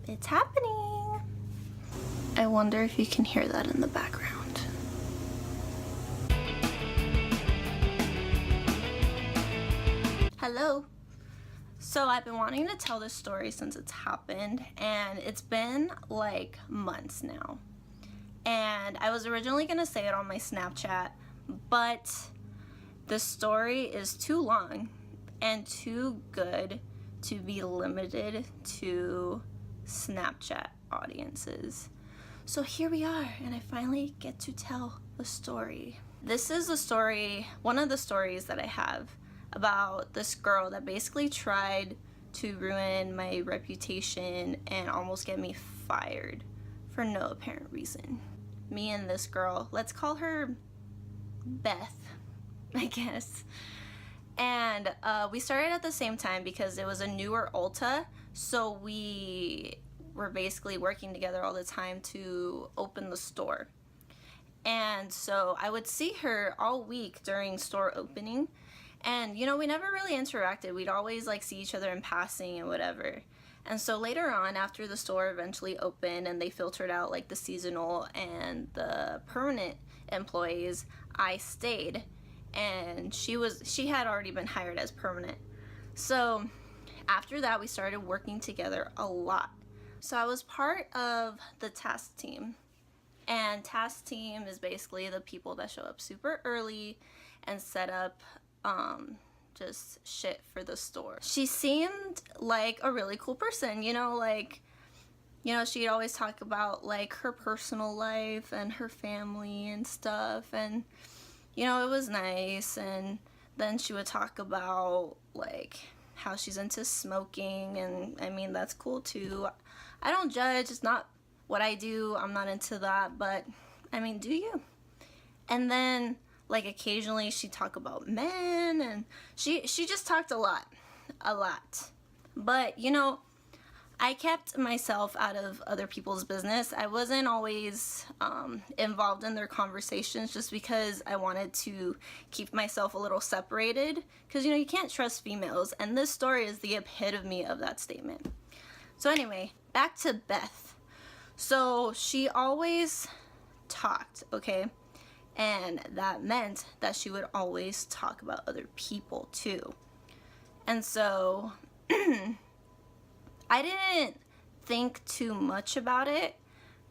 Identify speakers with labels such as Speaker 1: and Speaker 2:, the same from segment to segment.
Speaker 1: It's happening. I wonder if you can hear that in the background. Hello. So I've been wanting to tell this story since it's happened, and it's been like months now. And I was originally gonna say it on my Snapchat, but the story is too long and too good to be limited to Snapchat audiences. So here we are, and I finally get to tell the story. This is a story, one of the stories that I have about this girl that basically tried to ruin my reputation and almost get me fired for no apparent reason. Me and this girl, let's call her Beth, I guess. And we started at the same time because it was a newer Ulta, so we were basically working together all the time to open the store. And so I would see her all week during store opening, and you know, we never really interacted. We'd always like see each other in passing and whatever. And so later on, after the store eventually opened and they filtered out like the seasonal and the permanent employees, I stayed, and she had already been hired as permanent. So after that, we started working together a lot. So I was part of the task team, and task team is basically the people that show up super early and set up just shit for the store. She seemed like a really cool person, you know, like, you know, she'd always talk about like her personal life and her family and stuff, and you know, it was nice. And then she would talk about like how she's into smoking, and I mean, that's cool too. I don't judge, it's not what I do, I'm not into that, but I mean, do you? And then like occasionally she'd talk about men, and she just talked a lot. But you know, I kept myself out of other people's business. I wasn't always involved in their conversations, just because I wanted to keep myself a little separated, because you know, you can't trust females, and this story is the epitome of that statement. So anyway, back to Beth. So she always talked, okay? And that meant that she would always talk about other people too. And so I didn't think too much about it,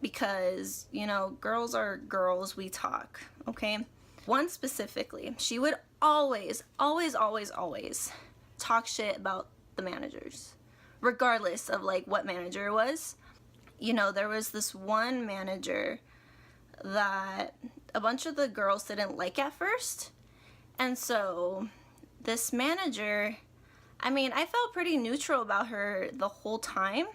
Speaker 1: because, you know, girls are girls, we talk, okay? One specifically, she would always talk shit about the managers, regardless of like what manager it was. You know, there was this one manager that a bunch of the girls didn't like at first. And so this manager, I mean, I felt pretty neutral about her the whole time.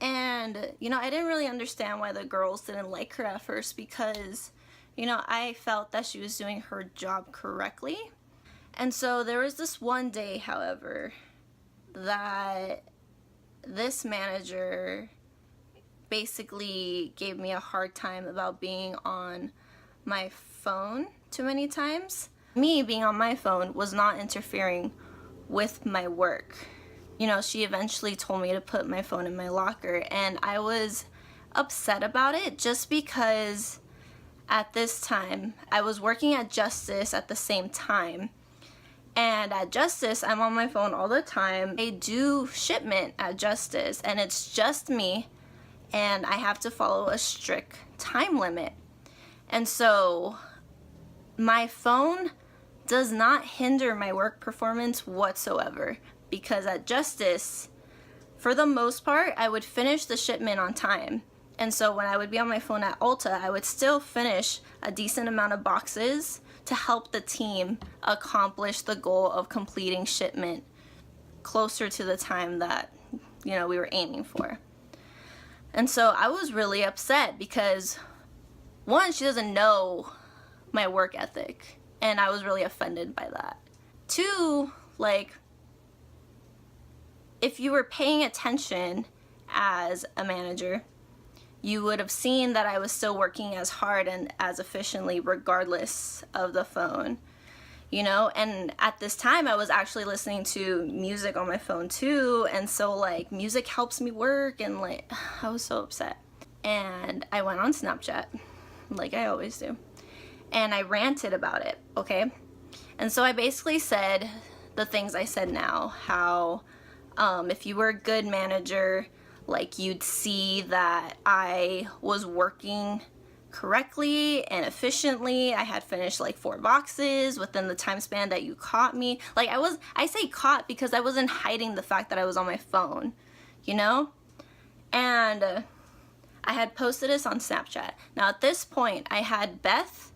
Speaker 1: And, you know, I didn't really understand why the girls didn't like her at first, because, you know, I felt that she was doing her job correctly. And so there was this one day, however, that this manager basically gave me a hard time about being on my phone too many times. Me being on my phone was not interfering with my work. You know, she eventually told me to put my phone in my locker, and I was upset about it, just because at this time I was working at Justice at the same time. And at Justice, I'm on my phone all the time. They do shipment at Justice, and it's just me, and I have to follow a strict time limit. And so my phone does not hinder my work performance whatsoever, because at Justice, for the most part, I would finish the shipment on time. And so when I would be on my phone at Ulta, I would still finish a decent amount of boxes to help the team accomplish the goal of completing shipment closer to the time that, you know, we were aiming for. And so I was really upset because, one, she doesn't know my work ethic, and I was really offended by that. Two, like, if you were paying attention as a manager, you would have seen that I was still working as hard and as efficiently regardless of the phone. you know? And at this time I was actually listening to music on my phone too, and so like music helps me work, and like I was so upset. And I went on Snapchat like I always do, and I ranted about it, okay? And so I basically said the things I said now, how if you were a good manager, like you'd see that I was working correctly and efficiently. I had finished like 4 boxes within the time span that you caught me. Like I say caught because I wasn't hiding the fact that I was on my phone, you know? And I had posted this on Snapchat. Now at this point I had Beth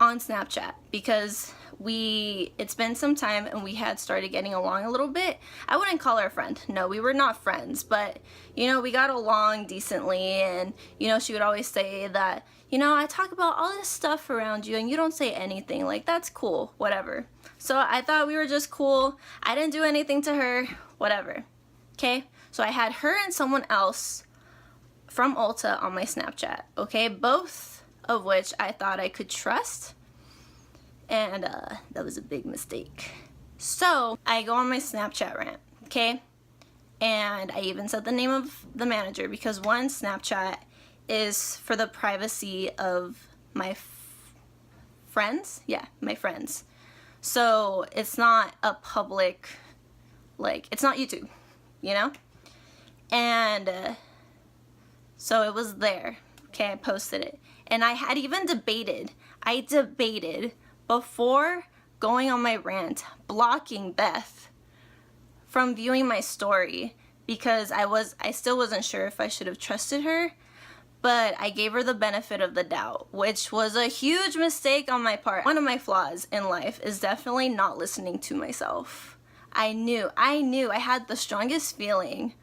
Speaker 1: on Snapchat because it's been some time and we had started getting along a little bit. I wouldn't call her a friend. No, we were not friends, but you know, we got along decently, and you know, she would always say that, you know, I talk about all this stuff around you and you don't say anything. Like, that's cool, whatever. So I thought we were just cool. I didn't do anything to her, whatever. Okay? So I had her and someone else from Ulta on my Snapchat, okay? Both of which I thought I could trust. And that was a big mistake. So I go on my Snapchat rant, okay? And I even said the name of the manager because one, Snapchat is for the privacy of my friends. Yeah, my friends. So it's not a public, like, it's not YouTube, you know? And so it was there, okay? I posted it. And I had even debated before going on my rant, blocking Beth from viewing my story because I still wasn't sure if I should have trusted her, but I gave her the benefit of the doubt, which was a huge mistake on my part. One of my flaws in life is definitely not listening to myself. I knew I had the strongest feeling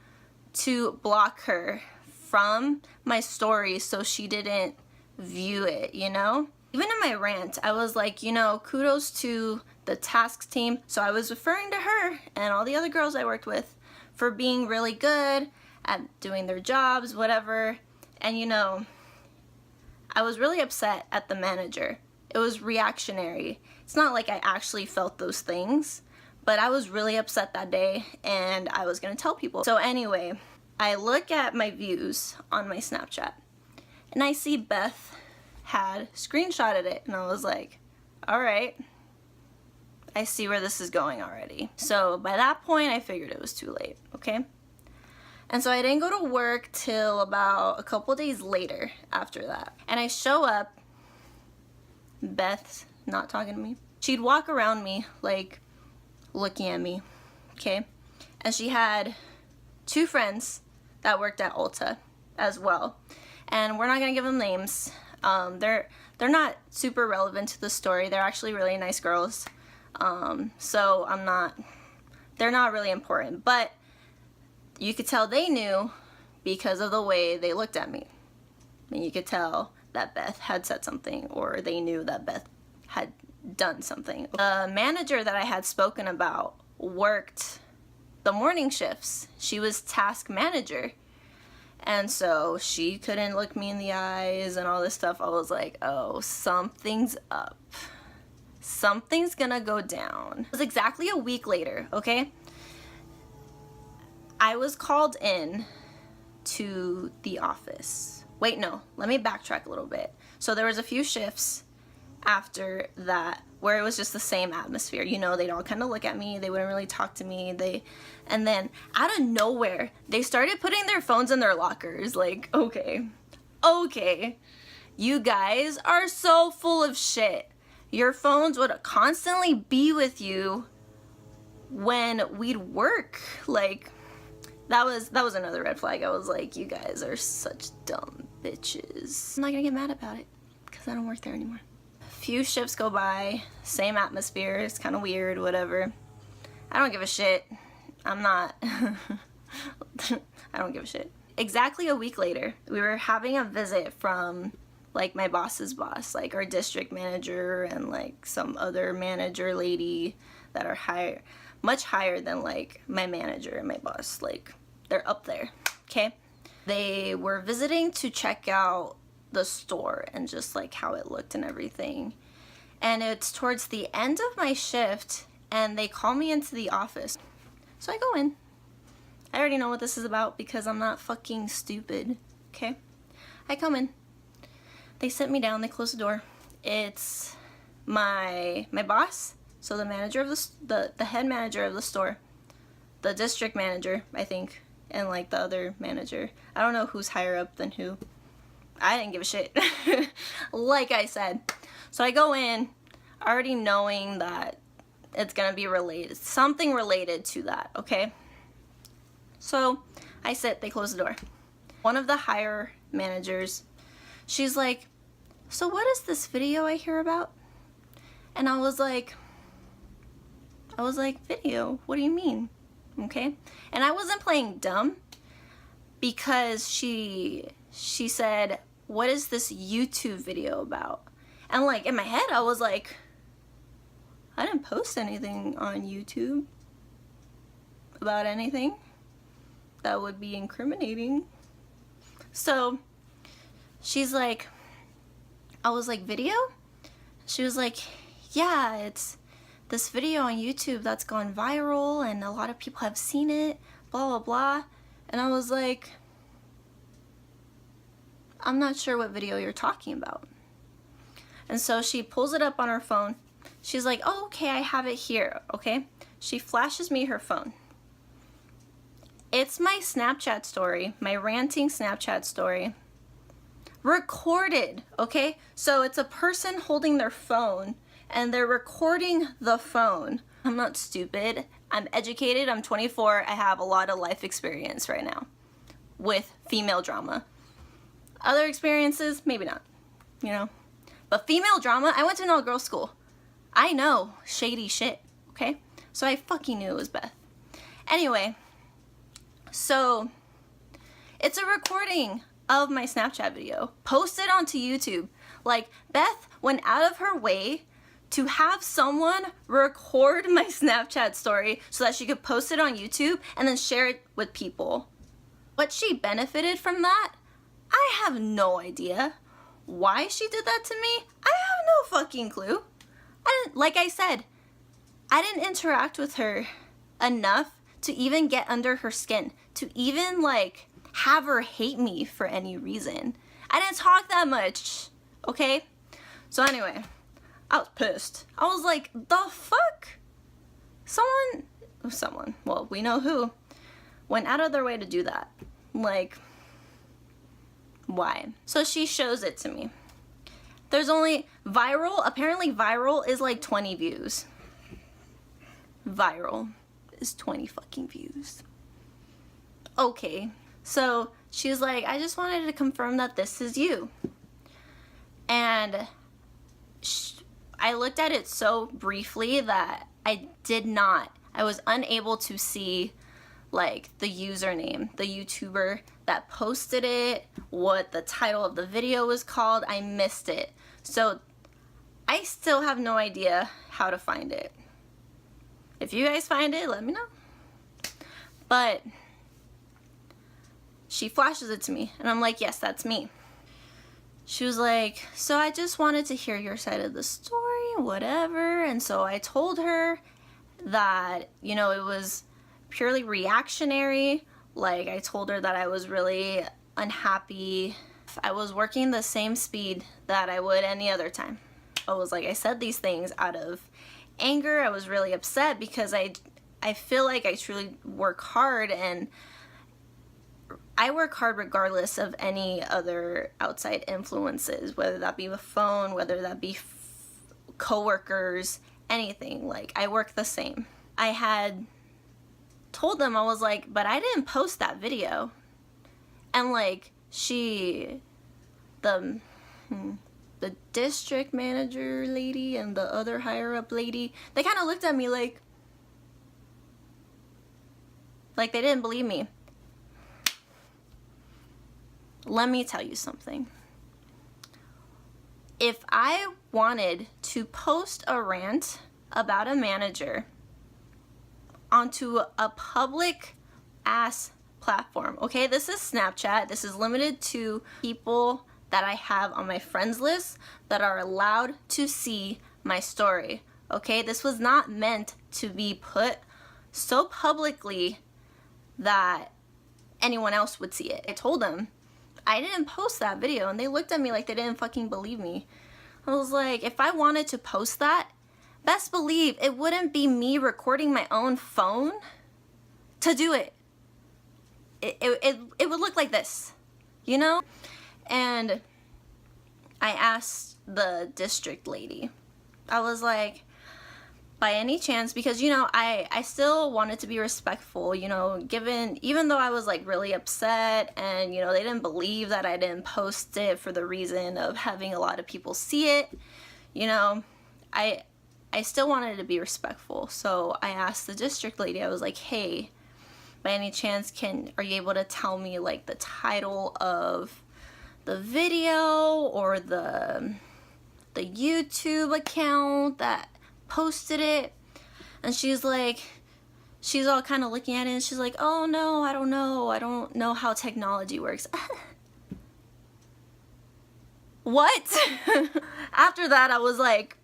Speaker 1: to block her from my story so she didn't view it, you know? Even in my rant, I was like, you know, kudos to the tasks team. So I was referring to her and all the other girls I worked with for being really good at doing their jobs, whatever. And you know, I was really upset at the manager. It was reactionary. It's not like I actually felt those things, but I was really upset that day and I was gonna tell people. So anyway, I look at my views on my Snapchat and I see Beth had screenshotted it, and I was like, all right, I see where this is going already. So by that point I figured it was too late, okay? And so I didn't go to work till about a couple days later after that. And I show up, Beth's not talking to me. She'd walk around me like looking at me, okay? And she had 2 friends that worked at Ulta as well. And we're not gonna give them names. They're not super relevant to the story. They're actually really nice girls. So they're not really important, but you could tell they knew because of the way they looked at me. And you could tell that Beth had said something, or they knew that Beth had done something. The manager that I had spoken about worked the morning shifts. She was task manager. And so she couldn't look me in the eyes and all this stuff. I was like, oh, something's up. Something's gonna go down. It was exactly a week later, okay? I was called in to the office. Wait, no, let me backtrack a little bit. So there was a few shifts after that where it was just the same atmosphere. You know, they'd all kind of look at me. They wouldn't really talk to me. And then out of nowhere, they started putting their phones in their lockers. Like, okay, you guys are so full of shit. Your phones would constantly be with you when we'd work. Like, that was another red flag. I was like, you guys are such dumb bitches. I'm not gonna get mad about it because I don't work there anymore. Few shifts go by, same atmosphere, it's kind of weird, whatever. I don't give a shit. I'm not, I don't give a shit. Exactly a week later, we were having a visit from like my boss's boss, like our district manager and like some other manager lady that are higher, much higher than like my manager and my boss. Like, they're up there, okay? They were visiting to check out the store and just like how it looked and everything. and it's towards the end of my shift, and they call me into the office. So I go in. I already know what this is about because I'm not fucking stupid, okay? I come in. They sit me down, they close the door. It's my boss, so the manager of the head manager of the store, the district manager, I think, and like the other manager. I don't know who's higher up than who. I didn't give a shit. Like I said. So I go in already knowing that it's gonna be related, something related to that, okay? So I sit, they close the door. One of the higher managers, she's like, so what is this video I hear about? And I was like, video? What do you mean? Okay? And I wasn't playing dumb because she said, what is this YouTube video about? And like in my head I was like, I didn't post anything on YouTube about anything that would be incriminating. So she's like, I was like, video? She was like, yeah, it's this video on YouTube that's gone viral and a lot of people have seen it, blah, blah, blah. And I was like, I'm not sure what video you're talking about. And so she pulls it up on her phone. She's like, oh, okay, I have it here, okay? She flashes me her phone. It's my Snapchat story, my ranting Snapchat story, recorded, okay? So it's a person holding their phone and they're recording the phone. I'm not stupid. I'm educated. I'm 24. I have a lot of life experience right now with female drama. Other experiences, maybe not, you know? But female drama, I went to an all-girls school. I know shady shit, okay? So I fucking knew it was Beth. Anyway, so it's a recording of my Snapchat video posted onto YouTube. Like, Beth went out of her way to have someone record my Snapchat story so that she could post it on YouTube and then share it with people. What she benefited from that, I have no idea. Why she did that to me, I have no fucking clue. Like I said, I didn't interact with her enough to even get under her skin, to even like have her hate me for any reason. I didn't talk that much, okay? So anyway, I was pissed. I was like, the fuck? Someone, well, we know who, went out of their way to do that. Like, why? So she shows it to me. There's only viral, apparently viral is like 20 views. Viral is 20 fucking views. Okay, so she's like, I just wanted to confirm that this is you. And I looked at it so briefly that I was unable to see like the username, the YouTuber that posted it, what the title of the video was called. I missed it. So I still have no idea how to find it. If you guys find it, let me know. But she flashes it to me and I'm like, yes, that's me. She was like, so I just wanted to hear your side of the story, whatever. And so I told her that, you know, it was purely reactionary. Like, I told her that I was really unhappy. I was working the same speed that I would any other time. I was like, I said these things out of anger. I was really upset because I feel like I truly work hard, and I work hard regardless of any other outside influences, whether that be a phone, whether that be coworkers, anything. Like, I work the same. I had told them, I was like, but I didn't post that video. And like, the district manager lady and the other higher up lady, they kind of looked at me like they didn't believe me. Let me tell you something. If I wanted to post a rant about a manager onto a public ass platform, okay, this is Snapchat, this is limited to people that I have on my friends list that are allowed to see my story, okay? This was not meant to be put so publicly that anyone else would see it. I told them I didn't post that video, and they looked at me like they didn't fucking believe me. I was like, if I wanted to post that, best believe it wouldn't be me recording my own phone to do it. It would look like this, you know? And I asked the district lady, I was like, by any chance, because, you know, I still wanted to be respectful, you know, even though I was like really upset, and, you know, they didn't believe that I didn't post it for the reason of having a lot of people see it, you know, I still wanted to be respectful. So I asked the district lady, I was like, hey, by any chance, are you able to tell me like the title of the video or the YouTube account that posted it? And she's all kind of looking at it, and she's like, oh no, I don't know how technology works. What? After that, I was like,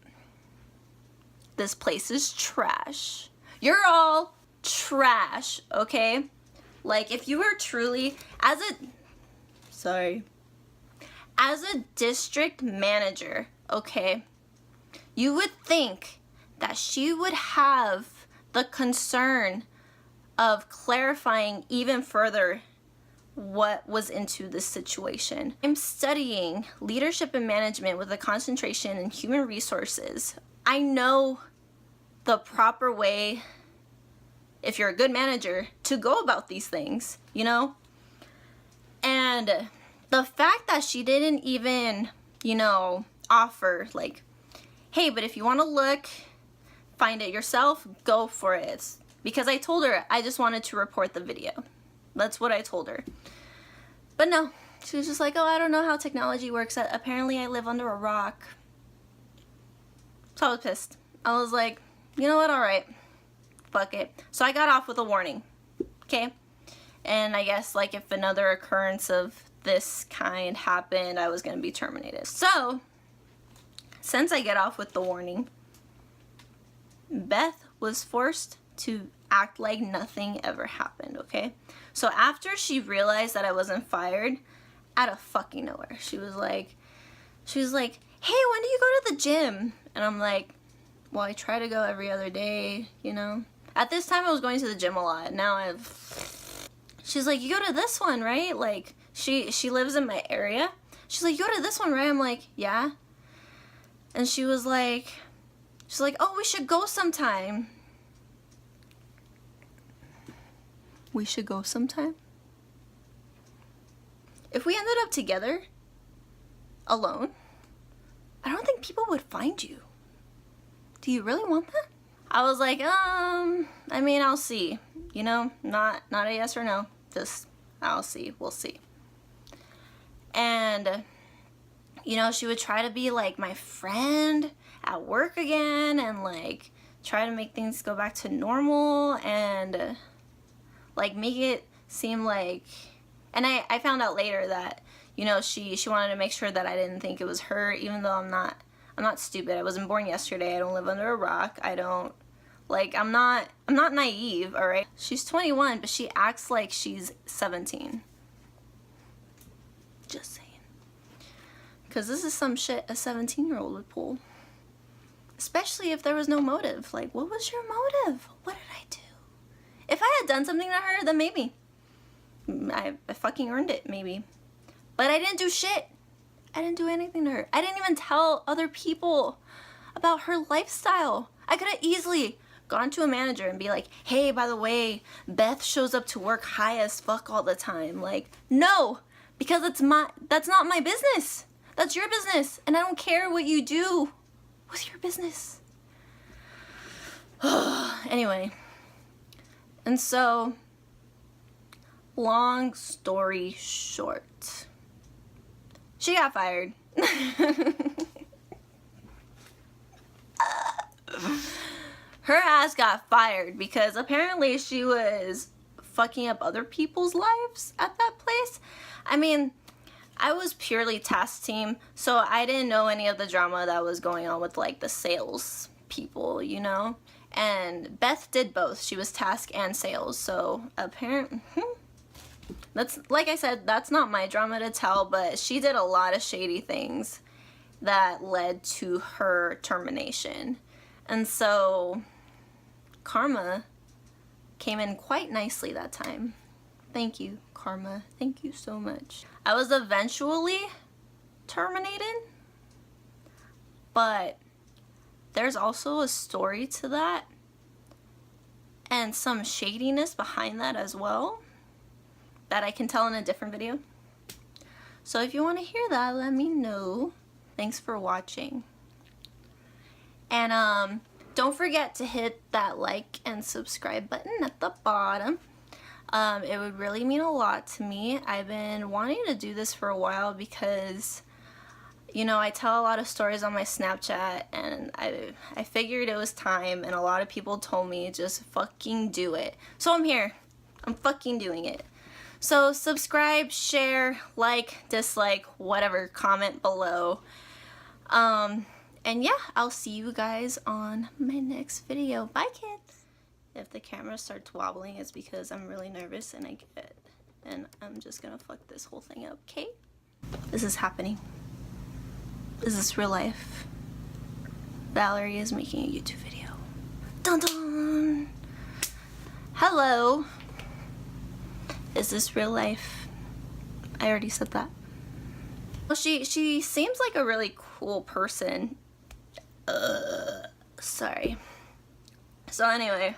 Speaker 1: this place is trash. You're all trash, okay? Like, if you were truly, as a district manager, okay, you would think that she would have the concern of clarifying even further what was into this situation. I'm studying leadership and management with a concentration in human resources. I know the proper way, if you're a good manager, to go about these things, you know? And the fact that she didn't even, you know, offer like, hey, but if you want to look, find it yourself, go for it. Because I told her I just wanted to report the video. That's what I told her. But no, she was just like, oh, I don't know how technology works. Apparently I live under a rock. So I was pissed. I was like, you know what, alright, fuck it. So I got off with a warning, okay? And I guess like if another occurrence of this kind happened, I was gonna be terminated. So, since I get off with the warning, Beth was forced to act like nothing ever happened, okay? So after she realized that I wasn't fired, out of fucking nowhere, she was like, hey, when do you go to the gym? And I'm like, well, I try to go every other day, you know? At this time, I was going to the gym a lot. Now she's like, you go to this one, right? Like, she lives in my area. She's like, you go to this one, right? I'm like, yeah. And she's like, oh, we should go sometime. We should go sometime? If we ended up together, alone, I don't think people would find you. Do you really want that? I was like, I mean, I'll see. You know, not a yes or no. Just, I'll see. We'll see. And, you know, she would try to be like my friend at work again and like try to make things go back to normal and like make it seem like, and I found out later that, you know, she wanted to make sure that I didn't think it was her, even though I'm not stupid. I wasn't born yesterday. I don't live under a rock. I don't, like, I'm not naive, all right? She's 21, but she acts like she's 17. Just saying. Because this is some shit a 17-year-old would pull. Especially if there was no motive. Like, what was your motive? What did I do? If I had done something to her, then maybe. I fucking earned it, maybe. But I didn't do shit. I didn't do anything to her. I didn't even tell other people about her lifestyle. I could have easily gone to a manager and be like, hey, by the way, Beth shows up to work high as fuck all the time. Like, no, because that's not my business. That's your business. And I don't care what you do with your business. Anyway. And so, long story short, she got fired. Her ass got fired because apparently she was fucking up other people's lives at that place. I mean, I was purely task team, so I didn't know any of the drama that was going on with like the sales people, you know? And Beth did both. She was task and sales, so apparently, that's, like I said, that's not my drama to tell, but she did a lot of shady things that led to her termination. And so karma came in quite nicely that time. Thank you, karma. Thank you so much. I was eventually terminated, but there's also a story to that and some shadiness behind that as well that I can tell in a different video. So if you want to hear that, let me know. Thanks for watching. And don't forget to hit that like and subscribe button at the bottom. It would really mean a lot to me. I've been wanting to do this for a while because, you know, I tell a lot of stories on my Snapchat, and I figured it was time, and a lot of people told me just fucking do it. So I'm here. I'm fucking doing it. So subscribe, share, like, dislike, whatever, comment below. And yeah, I'll see you guys on my next video. Bye, kids. If the camera starts wobbling, it's because I'm really nervous and I'm just gonna fuck this whole thing up, okay? This is happening. Is this real life? Valerie is making a YouTube video. Dun dun! Hello. Is this real life? I already said that. Well, she seems like a really cool person. Sorry. So anyway.